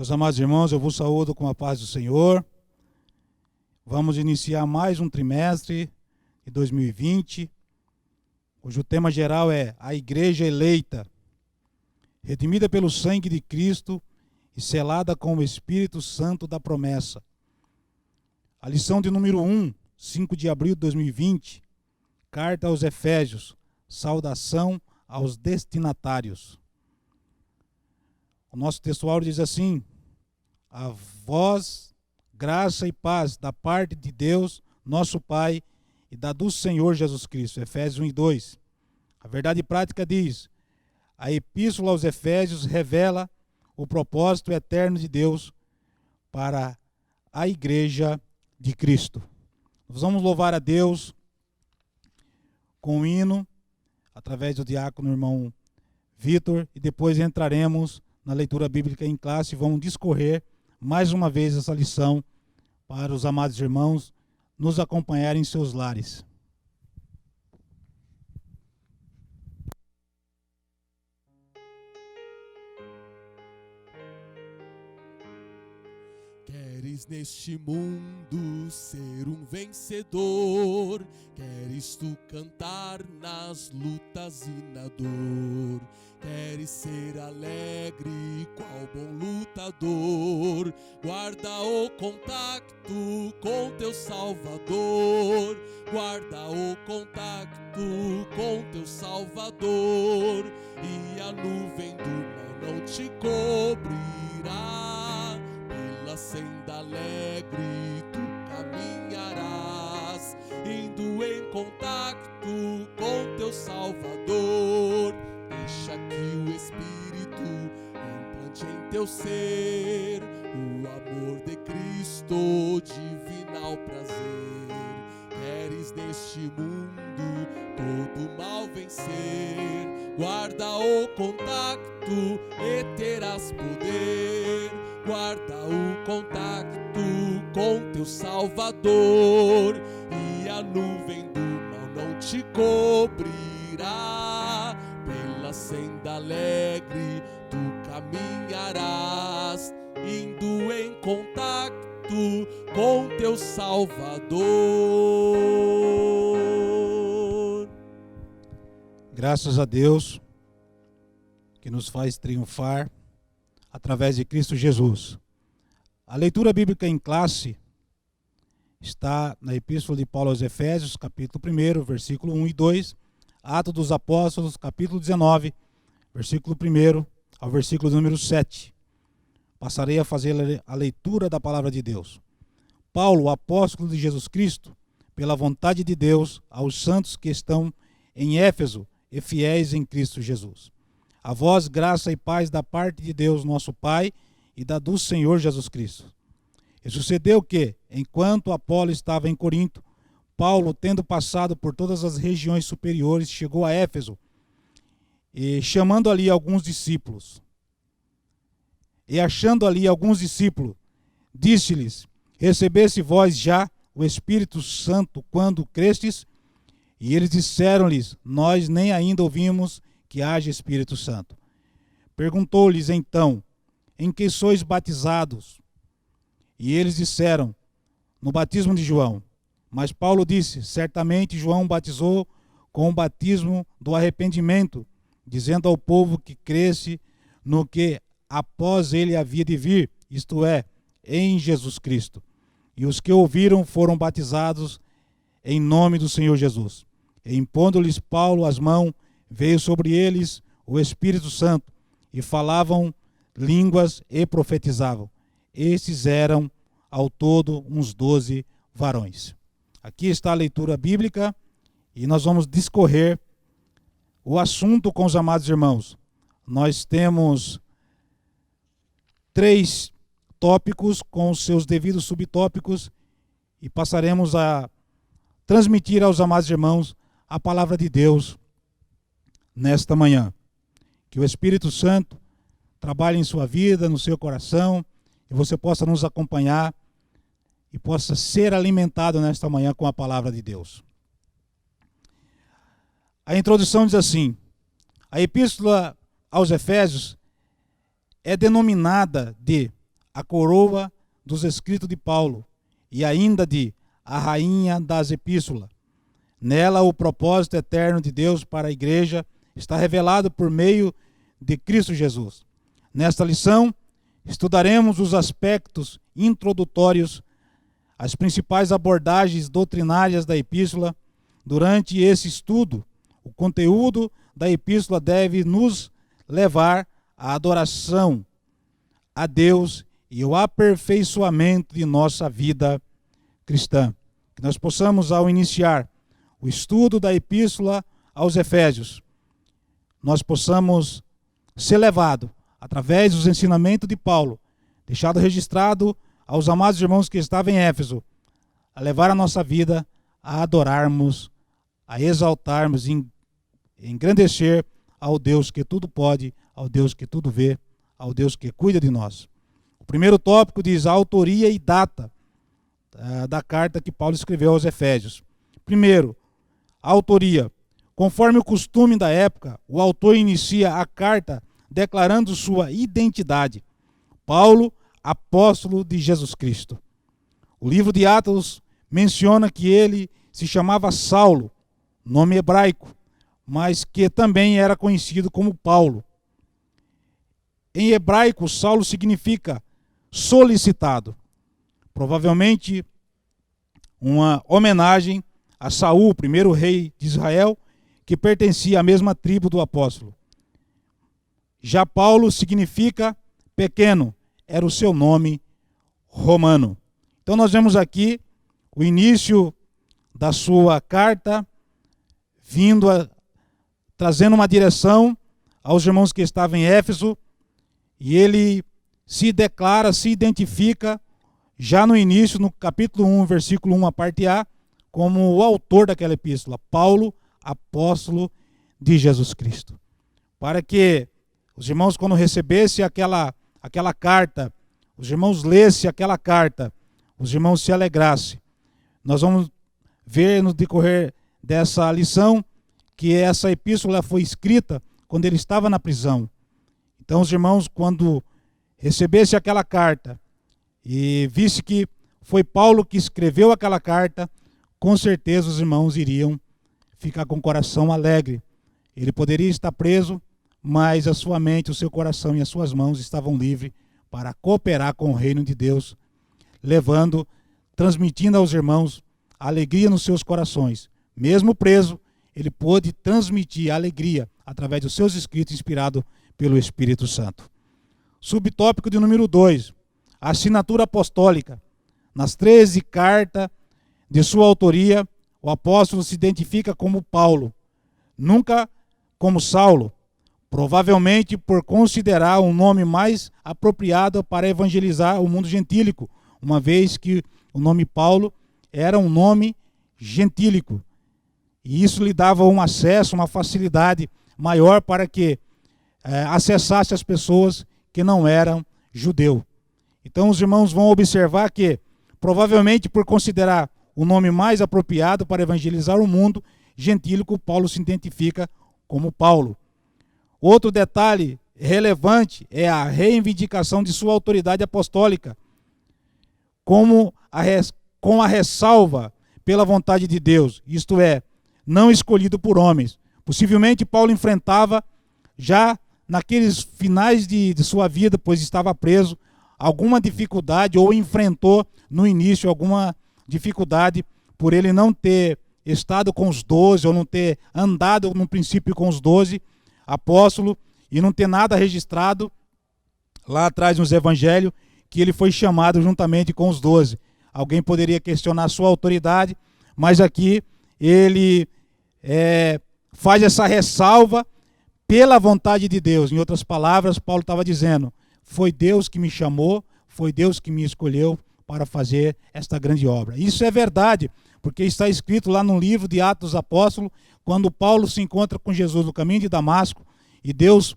Meus amados irmãos, eu vos saúdo com a paz do Senhor. Vamos iniciar mais um trimestre de 2020, cujo tema geral é a Igreja Eleita, redimida pelo sangue de Cristo e selada com o Espírito Santo da promessa. A lição de número 1, 5 de abril de 2020, Carta aos Efésios, saudação aos destinatários. O nosso textual diz assim: a vós, graça e paz da parte de Deus, nosso Pai, e da do Senhor Jesus Cristo. Efésios 1 e 2. A verdade prática diz: a epístola aos Efésios revela o propósito eterno de Deus para a Igreja de Cristo. Nós vamos louvar a Deus com um hino, através do diácono irmão Vitor, e depois entraremos na leitura bíblica em classe e vamos discorrer mais uma vez essa lição para os amados irmãos nos acompanharem em seus lares. Queres neste mundo ser um vencedor, queres tu cantar nas lutas e na dor, queres ser alegre qual bom lutador, guarda o contacto com teu Salvador, guarda o contacto com teu Salvador, e a nuvem do mal não te cobrirá. Pela senda alegre tu caminharás, indo em contacto com teu Salvador. Deixa que o Espírito implante em teu ser o amor de Cristo, divinal prazer. Queres neste mundo todo mal vencer, guarda o contacto e terás poder. Guarda o contacto com teu Salvador, e a nuvem do mal não te cobrirá. Pela senda alegre tu caminharás, indo em contacto com teu Salvador. Graças a Deus que nos faz triunfar através de Cristo Jesus. A leitura bíblica em classe está na Epístola de Paulo aos Efésios, capítulo 1, versículo 1 e 2, Atos dos Apóstolos, capítulo 19, versículo 1 ao versículo número 7. Passarei a fazer a leitura da palavra de Deus. Paulo, apóstolo de Jesus Cristo, pela vontade de Deus, aos santos que estão em Éfeso e fiéis em Cristo Jesus. A vós, graça e paz da parte de Deus, nosso Pai, e da do Senhor Jesus Cristo. E sucedeu que, enquanto Apolo estava em Corinto, Paulo, tendo passado por todas as regiões superiores, chegou a Éfeso, e chamando ali alguns discípulos. E achando ali alguns discípulos, disse-lhes: recebesse vós já o Espírito Santo quando crestes? E eles disseram-lhes: nós nem ainda ouvimos que haja Espírito Santo. Perguntou-lhes então: em que sois batizados? E eles disseram: no batismo de João. Mas Paulo disse: certamente João batizou com o batismo do arrependimento, dizendo ao povo que cresce no que após ele havia de vir, isto é, em Jesus Cristo. E os que ouviram foram batizados em nome do Senhor Jesus. E impondo-lhes Paulo as mãos, veio sobre eles o Espírito Santo, e falavam línguas e profetizavam. Estes eram, ao todo, uns 12 varões. Aqui está a leitura bíblica, e nós vamos discorrer o assunto com os amados irmãos. Nós temos 3 tópicos com os seus devidos subtópicos, e passaremos a transmitir aos amados irmãos a palavra de Deus nesta manhã. Que o Espírito Santo trabalhe em sua vida, no seu coração, e você possa nos acompanhar e possa ser alimentado nesta manhã com a palavra de Deus. A introdução diz assim: a Epístola aos Efésios é denominada de a coroa dos escritos de Paulo e ainda de a rainha das epístolas. Nela o propósito eterno de Deus para a igreja está revelado por meio de Cristo Jesus. Nesta lição, estudaremos os aspectos introdutórios, as principais abordagens doutrinárias da epístola. Durante esse estudo, o conteúdo da epístola deve nos levar à adoração a Deus e o aperfeiçoamento de nossa vida cristã. Que nós possamos, ao iniciar o estudo da epístola aos Efésios, nós possamos ser levados, através dos ensinamentos de Paulo, deixado registrado aos amados irmãos que estavam em Éfeso, a levar a nossa vida a adorarmos, a exaltarmos, engrandecer ao Deus que tudo pode, ao Deus que tudo vê, ao Deus que cuida de nós. O primeiro tópico diz a autoria e data da carta que Paulo escreveu aos Efésios. Primeiro, a autoria. Conforme o costume da época, o autor inicia a carta declarando sua identidade. Paulo, apóstolo de Jesus Cristo. O livro de Atos menciona que ele se chamava Saulo, nome hebraico, mas que também era conhecido como Paulo. Em hebraico, Saulo significa solicitado. Provavelmente uma homenagem a Saul, o primeiro rei de Israel, que pertencia à mesma tribo do apóstolo. Já Paulo significa pequeno, era o seu nome romano. Então nós vemos aqui o início da sua carta, trazendo uma direção aos irmãos que estavam em Éfeso, e ele se declara, se identifica, já no início, no capítulo 1, versículo 1, a parte A, como o autor daquela epístola, Paulo, apóstolo de Jesus Cristo. Para que os irmãos, quando recebessem aquela carta, os irmãos lessem aquela carta, os irmãos se alegrassem. Nós vamos ver no decorrer dessa lição que essa epístola foi escrita quando ele estava na prisão. Então os irmãos, quando recebessem aquela carta e visse que foi Paulo que escreveu aquela carta, com certeza os irmãos iriam ficar com o coração alegre. Ele poderia estar preso, mas a sua mente, o seu coração e as suas mãos estavam livres para cooperar com o reino de Deus, transmitindo aos irmãos a alegria nos seus corações. Mesmo preso, ele pôde transmitir a alegria através dos seus escritos inspirados pelo Espírito Santo. Subtópico de número 2, a assinatura apostólica. Nas 13 cartas de sua autoria, o apóstolo se identifica como Paulo, nunca como Saulo, provavelmente por considerar um nome mais apropriado para evangelizar o mundo gentílico, uma vez que o nome Paulo era um nome gentílico. E isso lhe dava um acesso, uma facilidade maior para que acessasse as pessoas que não eram judeus. Então os irmãos vão observar que, provavelmente por considerar o nome mais apropriado para evangelizar o mundo gentílico, Paulo se identifica como Paulo. Outro detalhe relevante é a reivindicação de sua autoridade apostólica, com a ressalva pela vontade de Deus, isto é, não escolhido por homens. Possivelmente Paulo enfrentava, já naqueles finais de sua vida, pois estava preso, alguma dificuldade, ou enfrentou no início alguma dificuldade por ele não ter estado com os 12, ou não ter andado no princípio com os 12 apóstolos, e não ter nada registrado lá atrás nos evangelhos, que ele foi chamado juntamente com os 12. Alguém poderia questionar sua autoridade, mas aqui ele faz essa ressalva pela vontade de Deus. Em outras palavras, Paulo estava dizendo, foi Deus que me chamou, foi Deus que me escolheu para fazer esta grande obra. Isso é verdade, porque está escrito lá no livro de Atos dos Apóstolos, quando Paulo se encontra com Jesus no caminho de Damasco, e Deus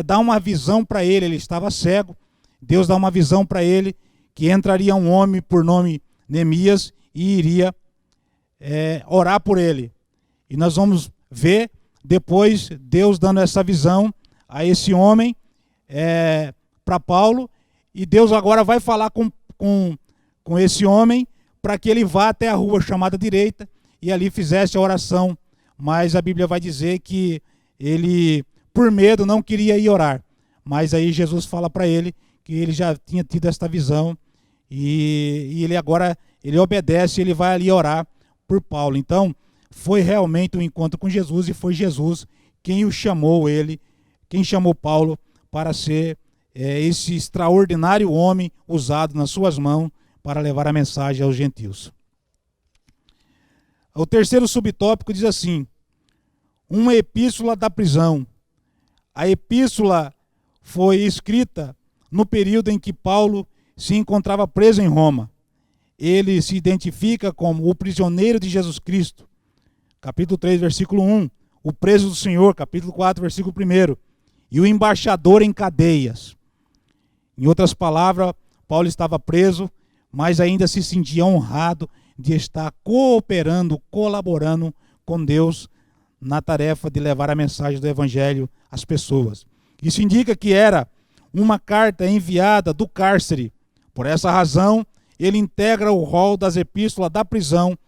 dá uma visão para ele, ele estava cego, Deus dá uma visão para ele, que entraria um homem por nome Neemias e iria orar por ele. E nós vamos ver depois Deus dando essa visão a esse homem para Paulo, e Deus agora vai falar com esse homem para que ele vá até a rua chamada direita e ali fizesse a oração. Mas a Bíblia vai dizer que ele, por medo, não queria ir orar. Mas aí Jesus fala para ele que ele já tinha tido esta visão e ele agora ele obedece, ele vai ali orar por Paulo. Então, foi realmente um encontro com Jesus e foi Jesus quem o chamou, quem chamou Paulo para ser esse extraordinário homem usado nas suas mãos para levar a mensagem aos gentios. O terceiro subtópico diz assim: uma epístola da prisão. A epístola foi escrita no período em que Paulo se encontrava preso em Roma. Ele se identifica como o prisioneiro de Jesus Cristo, capítulo 3, versículo 1, o preso do Senhor, capítulo 4, versículo 1, e o embaixador em cadeias. Em outras palavras, Paulo estava preso, mas ainda se sentia honrado de estar cooperando, colaborando com Deus na tarefa de levar a mensagem do Evangelho às pessoas. Isso indica que era uma carta enviada do cárcere. Por essa razão, ele integra o rol das epístolas da prisão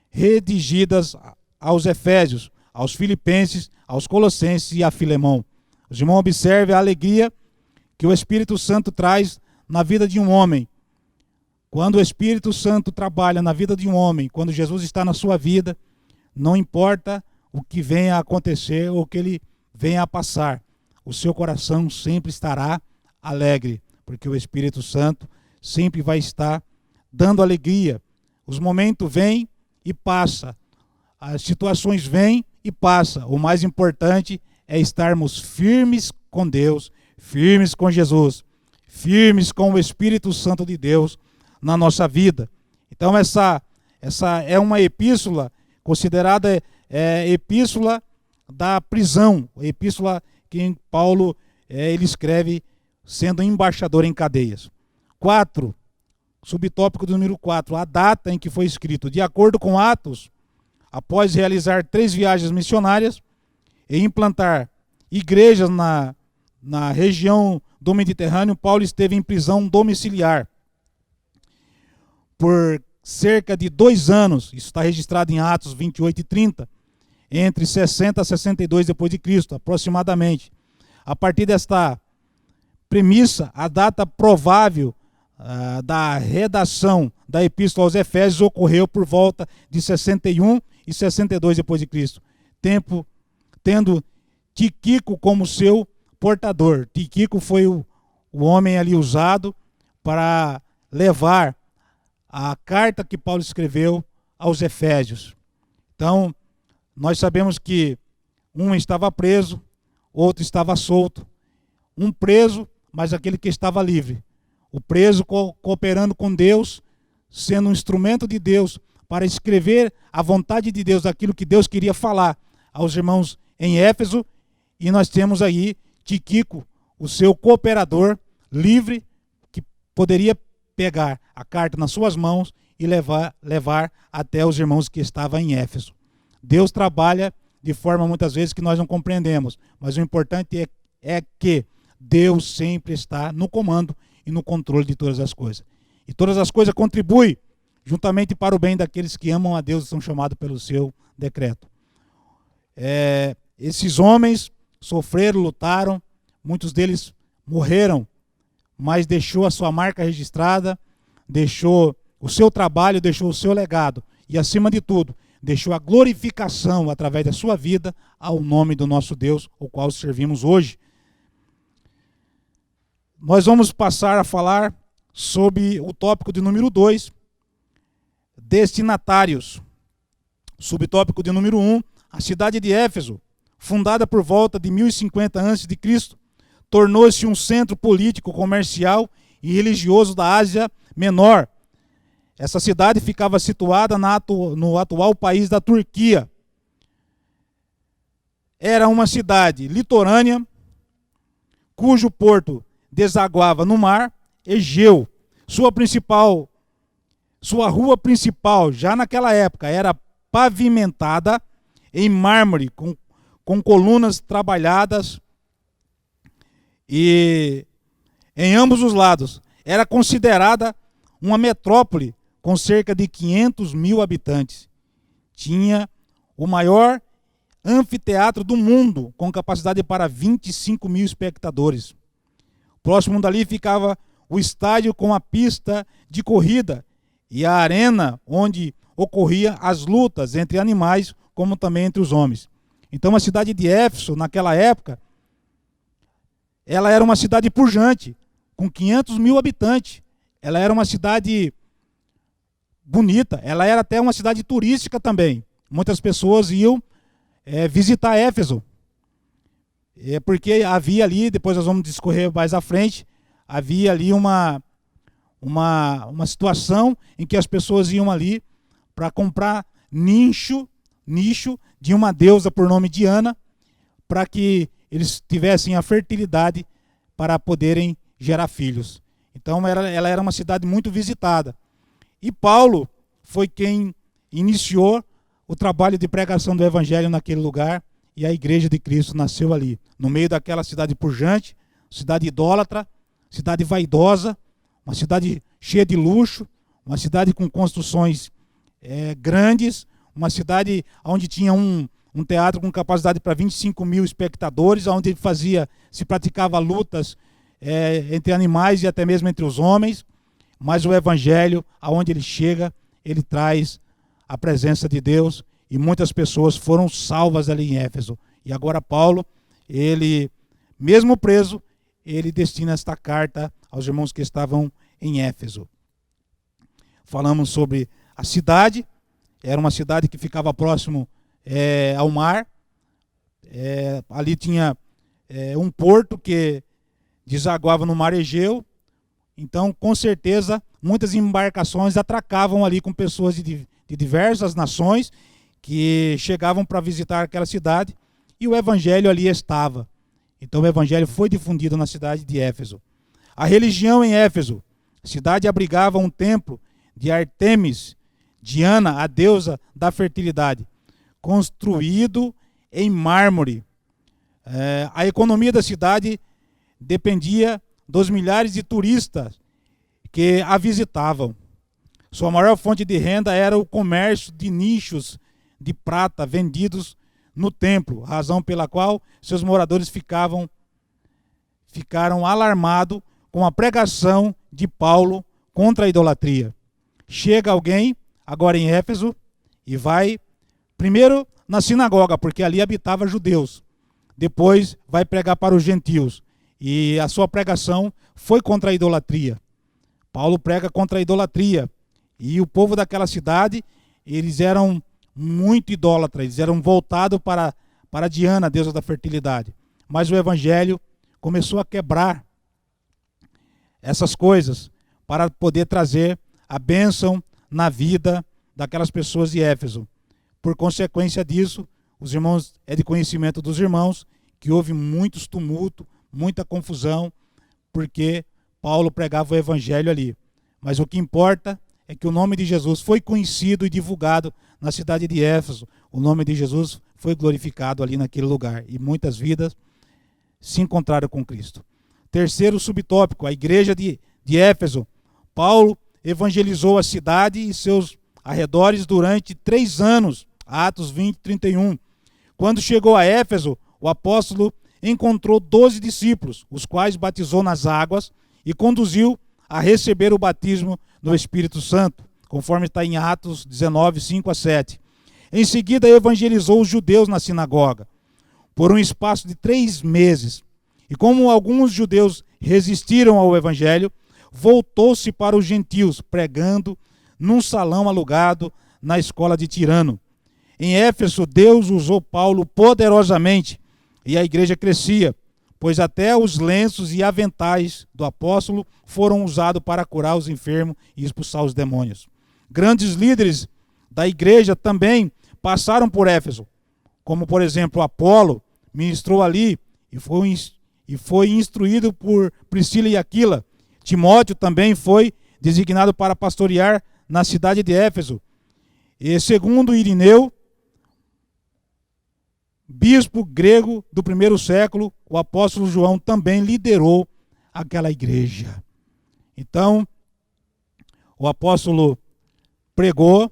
redigidas aos Efésios, aos Filipenses, aos Colossenses e a Filemão. Os irmãos observem a alegria que o Espírito Santo traz na vida de um homem. Quando o Espírito Santo trabalha na vida de um homem, quando Jesus está na sua vida, não importa o que venha a acontecer ou o que ele venha a passar, o seu coração sempre estará alegre, porque o Espírito Santo sempre vai estar dando alegria. Os momentos vêm e passam, as situações vêm e passam. O mais importante é estarmos firmes com Deus, firmes com Jesus, firmes com o Espírito Santo de Deus na nossa vida. Então essa é uma epístola considerada epístola da prisão, epístola que Paulo ele escreve sendo embaixador em cadeias. 4, subtópico do número 4, a data em que foi escrito. De acordo com Atos, após realizar 3 viagens missionárias e implantar igrejas na região do Mediterrâneo, Paulo esteve em prisão domiciliar por cerca de 2 anos. Isso está registrado em Atos 28 e 30, entre 60 a 62 depois de Cristo, aproximadamente. A partir desta premissa, a data provável da redação da Epístola aos Efésios ocorreu por volta de 61 e 62 depois de Cristo, tendo Tíquico como seu portador. Tíquico foi o homem ali usado para levar a carta que Paulo escreveu aos Efésios. Então, nós sabemos que um estava preso, outro estava solto. Um preso, mas aquele que estava livre. O preso cooperando com Deus, sendo um instrumento de Deus para escrever a vontade de Deus, aquilo que Deus queria falar aos irmãos em Éfeso. E nós temos aí Tíquico, o seu cooperador livre, que poderia pegar a carta nas suas mãos e levar até os irmãos que estavam em Éfeso. Deus trabalha de forma muitas vezes que nós não compreendemos, mas o importante é que Deus sempre está no comando e no controle de todas as coisas. E todas as coisas contribuem juntamente para o bem daqueles que amam a Deus e são chamados pelo seu decreto. Esses homens sofreram, lutaram, muitos deles morreram, mas deixou a sua marca registrada, deixou o seu trabalho, deixou o seu legado e, acima de tudo, deixou a glorificação através da sua vida ao nome do nosso Deus, o qual servimos hoje. Nós vamos passar a falar sobre o tópico de número 2, destinatários. Subtópico de número 1, a cidade de Éfeso, fundada por volta de 1050 a.C., tornou-se um centro político, comercial e religioso da Ásia Menor. Essa cidade ficava situada no atual país da Turquia. Era uma cidade litorânea, cujo porto desaguava no mar Egeu. Sua rua principal, já naquela época, era pavimentada em mármore, com colunas trabalhadas, e em ambos os lados era considerada uma metrópole com cerca de 500 mil habitantes. Tinha o maior anfiteatro do mundo, com capacidade para 25 mil espectadores. Próximo dali ficava o estádio com a pista de corrida e a arena onde ocorriam as lutas entre animais, como também entre os homens. Então a cidade de Éfeso, naquela época, ela era uma cidade pujante, com 500 mil habitantes. Ela era uma cidade bonita, ela era até uma cidade turística também. Muitas pessoas iam visitar Éfeso, porque havia ali, depois nós vamos discorrer mais à frente, havia ali uma situação em que as pessoas iam ali para comprar nicho de uma deusa por nome Diana, para que eles tivessem a fertilidade para poderem gerar filhos. Então ela era uma cidade muito visitada. E Paulo foi quem iniciou o trabalho de pregação do evangelho naquele lugar, e a igreja de Cristo nasceu ali, no meio daquela cidade pujante, cidade idólatra, cidade vaidosa, uma cidade cheia de luxo, uma cidade com construções grandes, uma cidade onde tinha um teatro com capacidade para 25 mil espectadores, onde se praticava lutas entre animais e até mesmo entre os homens, mas o evangelho, aonde ele chega, ele traz a presença de Deus, e muitas pessoas foram salvas ali em Éfeso. E agora Paulo, ele, mesmo preso, ele destina esta carta aos irmãos que estavam em Éfeso. Falamos sobre a cidade, era uma cidade que ficava próximo ao mar, ali tinha um porto que desaguava no mar Egeu, então com certeza muitas embarcações atracavam ali com pessoas de diversas nações que chegavam para visitar aquela cidade, e o evangelho ali estava. Então o evangelho foi difundido na cidade de Éfeso. A religião em Éfeso, a cidade abrigava um templo de Artemis, Diana, a deusa da fertilidade, construído em mármore. A economia da cidade dependia dos milhares de turistas que a visitavam. Sua maior fonte de renda era o comércio de nichos de prata vendidos no templo, razão pela qual seus moradores ficaram alarmados com a pregação de Paulo contra a idolatria. Chega alguém, agora em Éfeso, e vai primeiro na sinagoga, porque ali habitava judeus. Depois vai pregar para os gentios. E a sua pregação foi contra a idolatria. Paulo prega contra a idolatria. E o povo daquela cidade, eles eram muito idólatras, eles eram voltados para Diana, a deusa da fertilidade. Mas o evangelho começou a quebrar essas coisas para poder trazer a bênção na vida daquelas pessoas de Éfeso. Por consequência disso, os irmãos, é de conhecimento dos irmãos que houve muitos tumultos, muita confusão, porque Paulo pregava o evangelho ali. Mas o que importa é que o nome de Jesus foi conhecido e divulgado na cidade de Éfeso. O nome de Jesus foi glorificado ali naquele lugar, e muitas vidas se encontraram com Cristo. Terceiro subtópico, a igreja de Éfeso. Paulo evangelizou a cidade e seus arredores durante 3 anos, Atos 20, 31. Quando chegou a Éfeso, o apóstolo encontrou 12 discípulos, os quais batizou nas águas e conduziu a receber o batismo no Espírito Santo, conforme está em Atos 19, 5 a 7. Em seguida, evangelizou os judeus na sinagoga, por um espaço de 3 meses. E como alguns judeus resistiram ao evangelho, voltou-se para os gentios, pregando num salão alugado na escola de Tirano. Em Éfeso, Deus usou Paulo poderosamente, e a igreja crescia, pois até os lenços e aventais do apóstolo foram usados para curar os enfermos e expulsar os demônios. Grandes líderes da igreja também passaram por Éfeso, como por exemplo Apolo, ministrou ali e foi instruído por Priscila e Aquila. Timóteo também foi designado para pastorear na cidade de Éfeso. E segundo Irineu, bispo grego do 1º século, o apóstolo João também liderou aquela igreja. Então, o apóstolo pregou,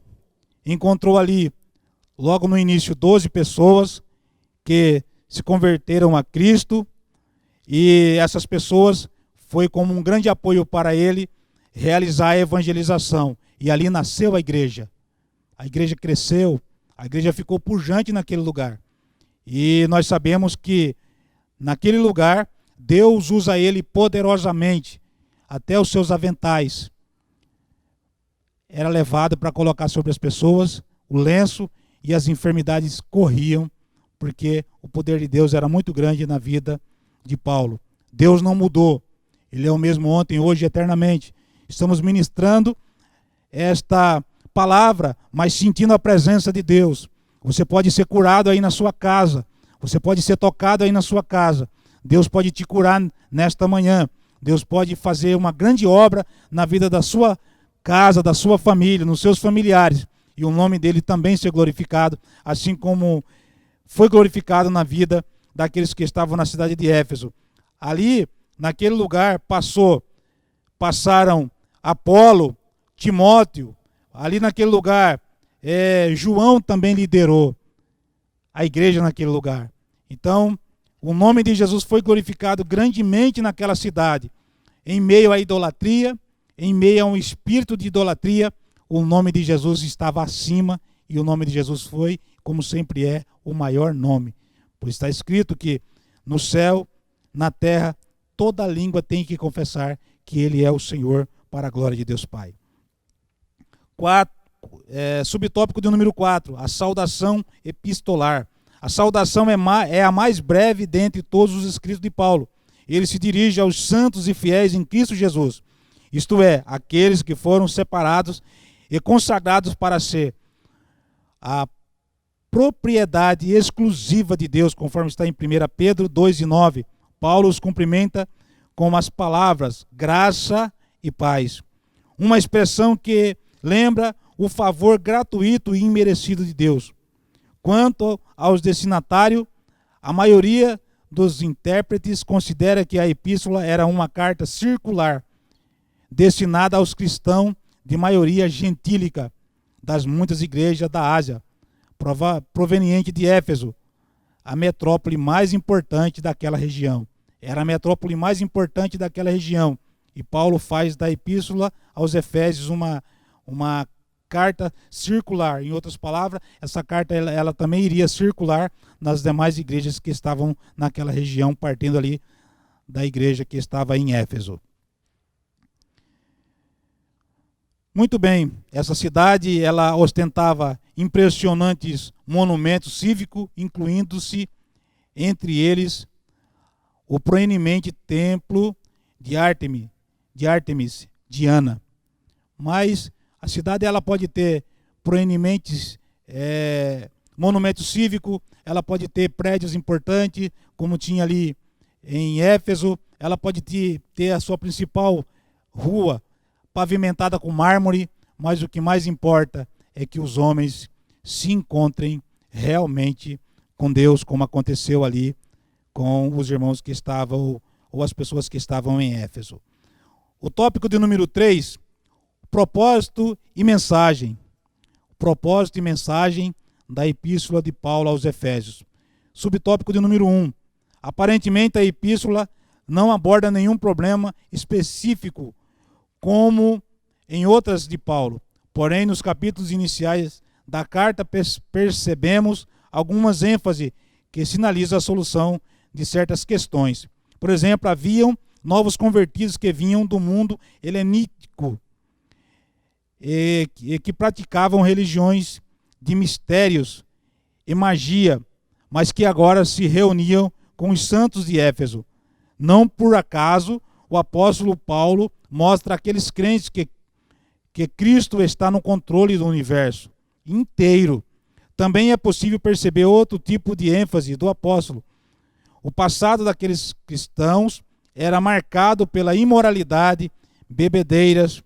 encontrou ali, logo no início, 12 pessoas que se converteram a Cristo, e essas pessoas foi como um grande apoio para ele realizar a evangelização. E ali nasceu a igreja. A igreja cresceu, a igreja ficou pujante naquele lugar. E nós sabemos que naquele lugar Deus usa ele poderosamente, até os seus aventais era levado para colocar sobre as pessoas o lenço, e as enfermidades corriam, porque o poder de Deus era muito grande na vida de Paulo. Deus não mudou, ele é o mesmo ontem, hoje e eternamente. Estamos ministrando esta palavra, mas sentindo a presença de Deus. Você pode ser curado aí na sua casa, você pode ser tocado aí na sua casa. Deus pode te curar nesta manhã. Deus pode fazer uma grande obra na vida da sua casa, da sua família, nos seus familiares. E o nome dele também ser glorificado, assim como foi glorificado na vida daqueles que estavam na cidade de Éfeso. Ali, naquele lugar, passaram Apolo, Timóteo. Ali naquele lugar, João também liderou a igreja naquele lugar. Então, o nome de Jesus foi glorificado grandemente naquela cidade. Em meio à idolatria, em meio a um espírito de idolatria, o nome de Jesus estava acima, e o nome de Jesus foi, como sempre é, o maior nome. Pois está escrito que no céu, na terra, toda língua tem que confessar que Ele é o Senhor, para a glória de Deus Pai. Subtópico de número 4, a saudação epistolar. A saudação é a mais breve dentre todos os escritos de Paulo. Ele se dirige aos santos e fiéis em Cristo Jesus, isto é, aqueles que foram separados e consagrados para ser a propriedade exclusiva de Deus, conforme está em 1 Pedro 2:9. Paulo os cumprimenta com as palavras graça e paz. Uma expressão que lembra o favor gratuito e imerecido de Deus. Quanto aos destinatários, a maioria dos intérpretes considera que a epístola era uma carta circular, destinada aos cristãos de maioria gentílica das muitas igrejas da Ásia, proveniente de Éfeso, a metrópole mais importante daquela região. Era a metrópole mais importante daquela região. E Paulo faz da epístola aos Efésios uma carta circular. Em outras palavras, essa carta ela também iria circular nas demais igrejas que estavam naquela região, partindo ali da igreja que estava em Éfeso. Muito bem, essa cidade ela ostentava impressionantes monumentos cívicos, incluindo-se entre eles o proeminente templo de Ártemis, Diana. Mas a cidade ela pode ter proeminentes monumentos cívicos, ela pode ter prédios importantes, como tinha ali em Éfeso, ela pode ter a sua principal rua pavimentada com mármore, mas o que mais importa é que os homens se encontrem realmente com Deus, como aconteceu ali com os irmãos que estavam, ou as pessoas que estavam em Éfeso. O tópico de número 3, propósito e mensagem. Propósito e mensagem da epístola de Paulo aos Efésios. Subtópico de número 1, aparentemente a epístola não aborda nenhum problema específico, como em outras de Paulo. Porém, nos capítulos iniciais da carta percebemos algumas ênfases que sinalizam a solução de certas questões. Por exemplo, haviam novos convertidos que vinham do mundo helenítico e que praticavam religiões de mistérios e magia, mas que agora se reuniam com os santos de Éfeso. Não por acaso o apóstolo Paulo mostra àqueles crentes que Cristo está no controle do universo inteiro. Também é possível perceber outro tipo de ênfase do apóstolo. O passado daqueles cristãos era marcado pela imoralidade, bebedeiras,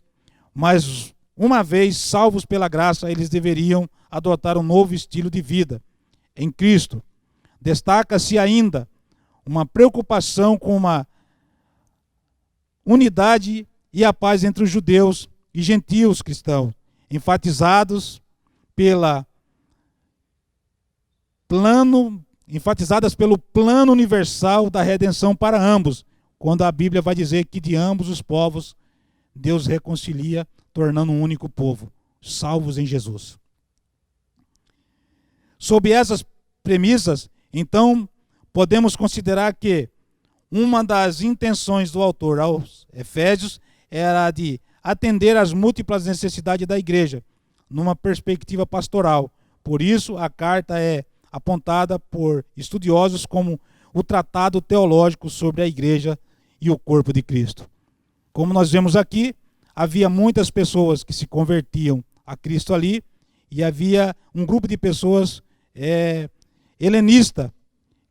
mas uma vez salvos pela graça, eles deveriam adotar um novo estilo de vida em Cristo. Destaca-se ainda uma preocupação com uma unidade e a paz entre os judeus e gentios cristãos, enfatizadas pelo plano universal da redenção para ambos, quando a Bíblia vai dizer que de ambos os povos Deus reconcilia, tornando um único povo, salvos em Jesus. Sob essas premissas, então, podemos considerar que uma das intenções do autor aos Efésios era a de atender às múltiplas necessidades da igreja, numa perspectiva pastoral. Por isso, a carta é apontada por estudiosos como o tratado teológico sobre a igreja e o corpo de Cristo. Como nós vemos aqui, havia muitas pessoas que se convertiam a Cristo ali, e havia um grupo de pessoas helenista,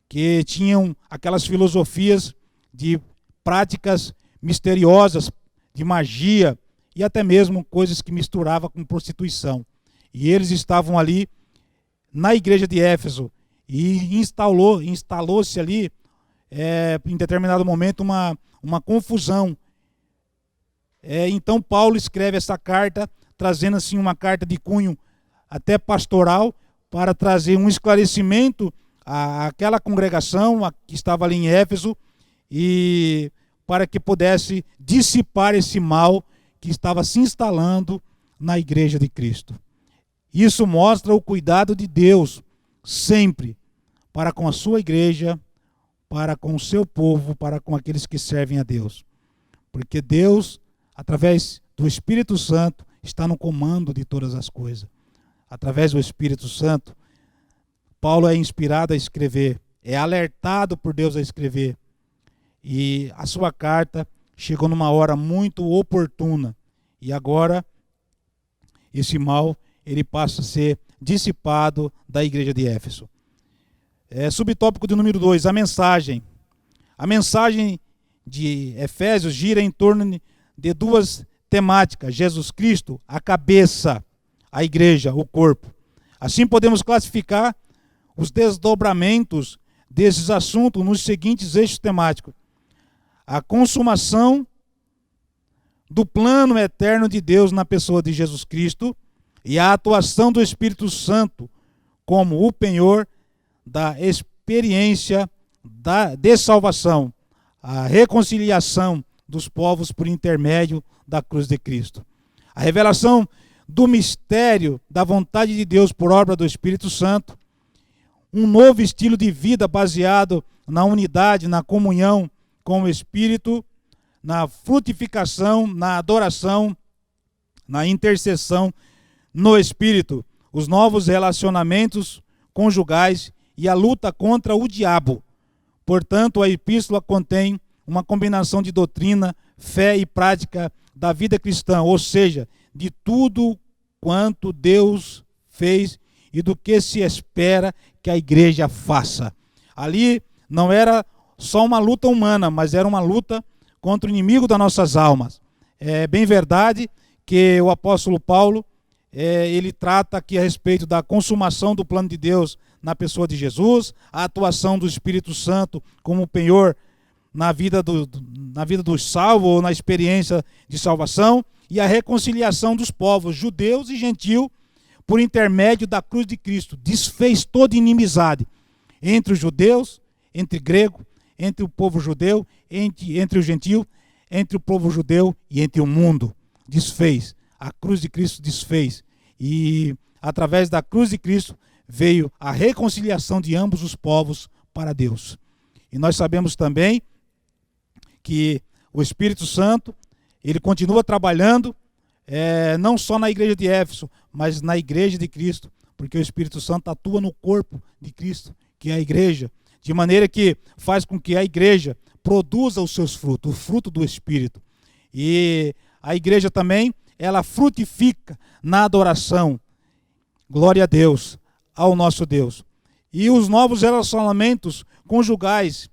que tinham aquelas filosofias de práticas misteriosas, de magia, e até mesmo coisas que misturava com prostituição. E eles estavam ali na igreja de Éfeso, e instalou-se ali, em determinado momento, uma confusão. Então Paulo escreve essa carta, trazendo assim uma carta de cunho até pastoral, para trazer um esclarecimento àquela congregação que estava ali em Éfeso, e para que pudesse dissipar esse mal que estava se instalando na igreja de Cristo. Isso mostra o cuidado de Deus sempre para com a sua igreja, para com o seu povo, para com aqueles que servem a Deus. Porque Deus, através do Espírito Santo, está no comando de todas as coisas. Através do Espírito Santo, Paulo é inspirado a escrever, é alertado por Deus a escrever. E a sua carta chegou numa hora muito oportuna. E agora, esse mal, ele passa a ser dissipado da igreja de Éfeso. Subtópico de número 2, a mensagem. A mensagem de Efésios gira em torno de duas temáticas: Jesus Cristo, a cabeça, a igreja, o corpo. Assim podemos classificar os desdobramentos desses assuntos nos seguintes eixos temáticos: a consumação do plano eterno de Deus na pessoa de Jesus Cristo e a atuação do Espírito Santo como o penhor da experiência de salvação, a reconciliação dos povos por intermédio da cruz de Cristo. A revelação do mistério da vontade de Deus por obra do Espírito Santo, um novo estilo de vida baseado na unidade, na comunhão com o Espírito, na frutificação, na adoração, na intercessão no Espírito, os novos relacionamentos conjugais e a luta contra o diabo. Portanto, a epístola contém uma combinação de doutrina, fé e prática da vida cristã, ou seja, de tudo quanto Deus fez e do que se espera que a igreja faça. Ali não era só uma luta humana, mas era uma luta contra o inimigo das nossas almas. É bem verdade que o apóstolo Paulo, ele trata aqui a respeito da consumação do plano de Deus na pessoa de Jesus, a atuação do Espírito Santo como penhor na vida dos salvos, ou na experiência de salvação, e a reconciliação dos povos, judeus e gentios, por intermédio da cruz de Cristo. Desfez toda inimizade entre os judeus, entre grego, entre o povo judeu, entre o gentio, entre o povo judeu e entre o mundo. Desfez. A cruz de Cristo desfez. E através da cruz de Cristo veio a reconciliação de ambos os povos para Deus. E nós sabemos também que o Espírito Santo, ele continua trabalhando, não só na igreja de Éfeso, mas na igreja de Cristo, porque o Espírito Santo atua no corpo de Cristo, que é a igreja, de maneira que faz com que a igreja produza os seus frutos, o fruto do Espírito. E a igreja também, ela frutifica na adoração. Glória a Deus, ao nosso Deus. E os novos relacionamentos conjugais,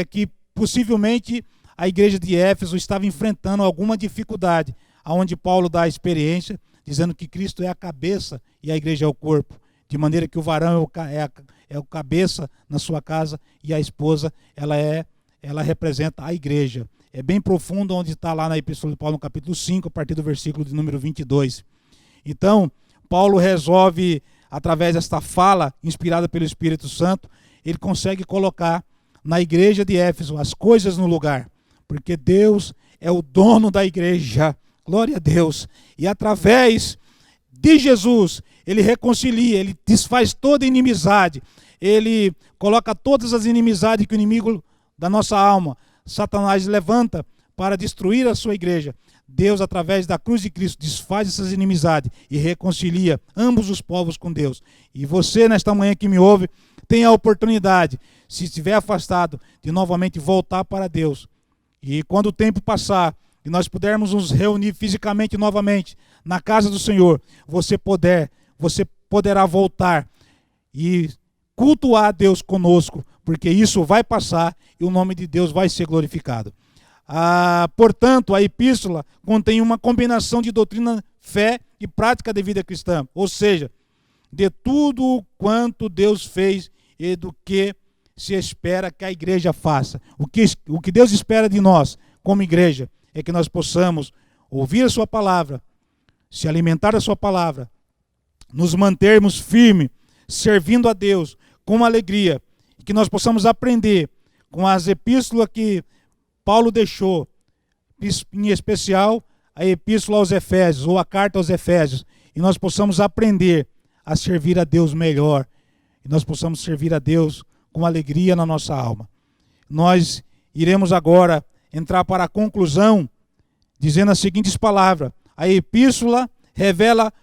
que possivelmente a igreja de Éfeso estava enfrentando alguma dificuldade, onde Paulo dá a experiência, dizendo que Cristo é a cabeça e a igreja é o corpo, de maneira que o varão é o cabeça na sua casa e a esposa ela representa a igreja, é bem profundo, onde está lá na Epístola de Paulo, no capítulo 5, a partir do versículo de número 22. Então, Paulo resolve, através desta fala, inspirada pelo Espírito Santo, ele consegue colocar na igreja de Éfeso as coisas no lugar, porque Deus é o dono da igreja, glória a Deus, e através de Jesus, ele reconcilia, ele desfaz toda inimizade, ele coloca todas as inimizades que o inimigo da nossa alma, Satanás, levanta para destruir a sua igreja. Deus, através da cruz de Cristo, desfaz essas inimizades e reconcilia ambos os povos com Deus. E você, nesta manhã que me ouve, tem a oportunidade, se estiver afastado, de novamente voltar para Deus. E quando o tempo passar e nós pudermos nos reunir fisicamente novamente na casa do Senhor, você poderá voltar e cultuar a Deus conosco, porque isso vai passar e o nome de Deus vai ser glorificado. Portanto, a epístola contém uma combinação de doutrina, fé e prática de vida cristã, ou seja, de tudo quanto Deus fez e do que se espera que a igreja faça. O que Deus espera de nós, como igreja, é que nós possamos ouvir a sua palavra, se alimentar da sua palavra, nos mantermos firmes, servindo a Deus com alegria, e que nós possamos aprender com as epístolas que Paulo deixou, em especial a epístola aos Efésios, ou a carta aos Efésios, e nós possamos aprender a servir a Deus melhor, e nós possamos servir a Deus com alegria na nossa alma. Nós iremos agora entrar para a conclusão, dizendo as seguintes palavras: a epístola revela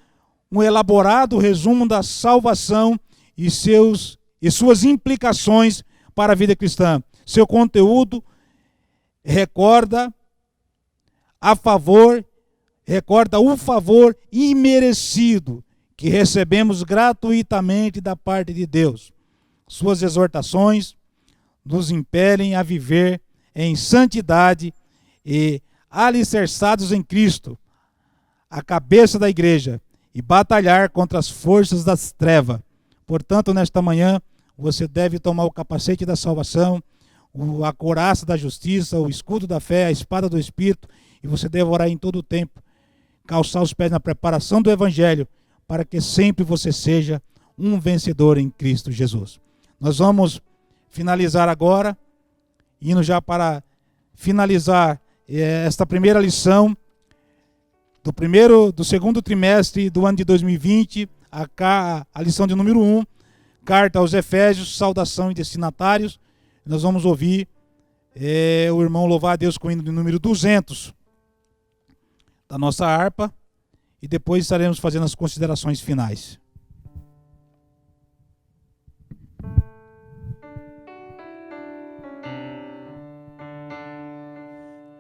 um elaborado resumo da salvação e suas implicações para a vida cristã. Seu conteúdo recorda o favor imerecido que recebemos gratuitamente da parte de Deus. Suas exortações nos impelem a viver em santidade e alicerçados em Cristo, a cabeça da igreja, e batalhar contra as forças das trevas. Portanto, nesta manhã, você deve tomar o capacete da salvação, a couraça da justiça, o escudo da fé, a espada do Espírito, e você deve orar em todo o tempo, calçar os pés na preparação do Evangelho, para que sempre você seja um vencedor em Cristo Jesus. Nós vamos finalizar agora, indo já para finalizar esta primeira lição do segundo trimestre do ano de 2020, a lição de número 1, carta aos Efésios, saudação e destinatários. Nós vamos ouvir o irmão louvar a Deus com o hino de número 200 da nossa harpa, e depois estaremos fazendo as considerações finais.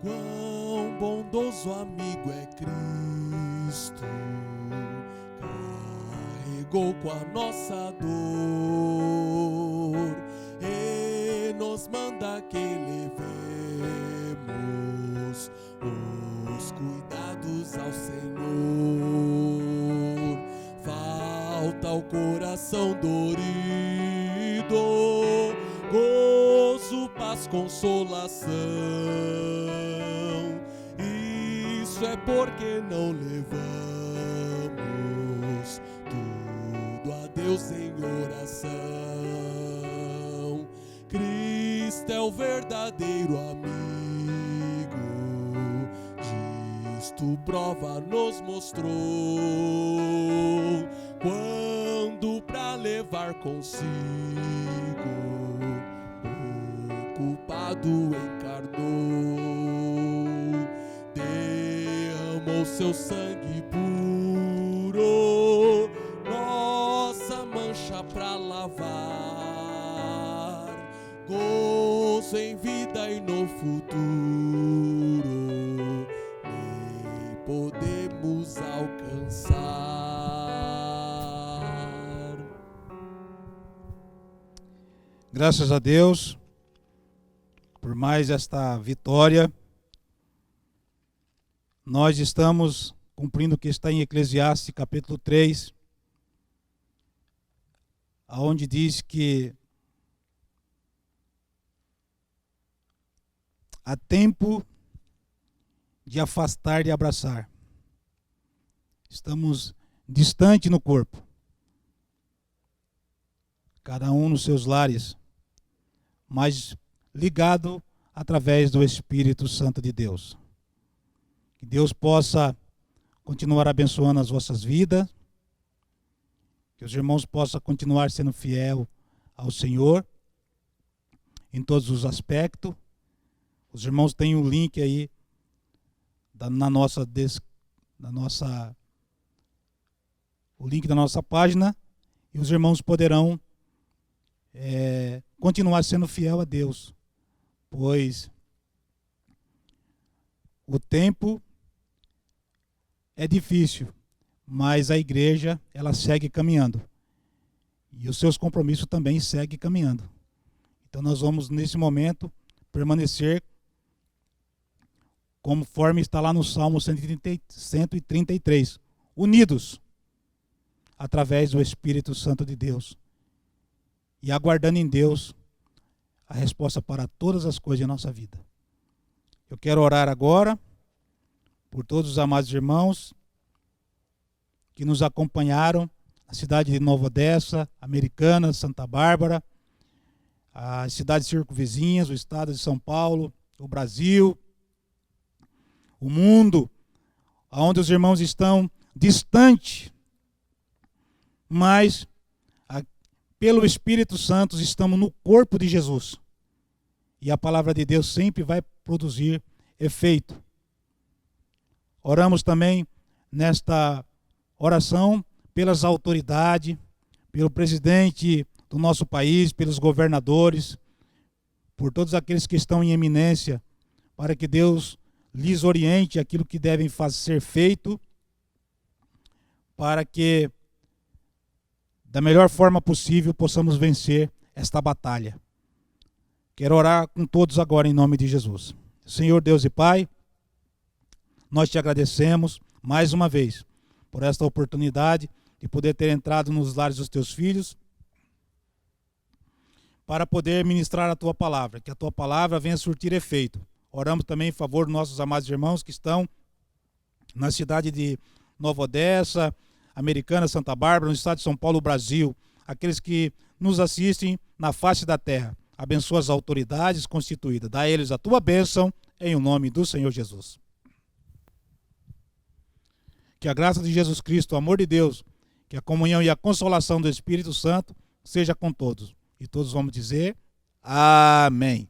Quão bondoso amigo é Cristo, carregou com a nossa dor e nos manda que levemos os cuidados ao Senhor. Falta ao coração dorido gozo, paz, consolação. Isso é porque não levamos tudo a Deus em oração. Cristo é o verdadeiro amigo, disto prova nos mostrou, quando pra levar consigo o culpado encarnou, derramou seu sangue puro, nossa mancha pra lavar, gozo em vida e no futuro nem podemos alcançar. Graças a Deus por mais esta vitória. Nós estamos cumprindo o que está em Eclesiastes capítulo 3, onde diz que há tempo de afastar e abraçar. Estamos distante no corpo, cada um nos seus lares, mas ligado através do Espírito Santo de Deus. Que Deus possa continuar abençoando as vossas vidas, que os irmãos possam continuar sendo fiel ao Senhor em todos os aspectos. Os irmãos têm o link aí o link da nossa página, e os irmãos poderão continuar sendo fiel a Deus, pois o tempo é difícil, mas a igreja, ela segue caminhando. E os seus compromissos também seguem caminhando. Então nós vamos, nesse momento, permanecer conforme está lá no Salmo 133, unidos através do Espírito Santo de Deus e aguardando em Deus a resposta para todas as coisas em nossa vida. Eu quero orar agora por todos os amados irmãos que nos acompanharam na cidade de Nova Odessa, Americana, Santa Bárbara, as cidades circunvizinhas, o estado de São Paulo, o Brasil, o mundo, onde os irmãos estão distantes, mas pelo Espírito Santo estamos no corpo de Jesus. E a palavra de Deus sempre vai produzir efeito. Oramos também nesta oração pelas autoridades, pelo presidente do nosso país, pelos governadores, por todos aqueles que estão em eminência, para que Deus lhes oriente aquilo que devem ser feito, para que da melhor forma possível possamos vencer esta batalha. Quero orar com todos agora em nome de Jesus. Senhor Deus e Pai, nós te agradecemos mais uma vez por esta oportunidade de poder ter entrado nos lares dos teus filhos para poder ministrar a tua palavra, que a tua palavra venha surtir efeito. Oramos também em favor dos nossos amados irmãos que estão na cidade de Nova Odessa, Americana, Santa Bárbara, no estado de São Paulo, Brasil, aqueles que nos assistem na face da terra. Abençoa as autoridades constituídas, dá a eles a tua bênção, em o nome do Senhor Jesus. Que a graça de Jesus Cristo, o amor de Deus, que a comunhão e a consolação do Espírito Santo seja com todos. E todos vamos dizer amém.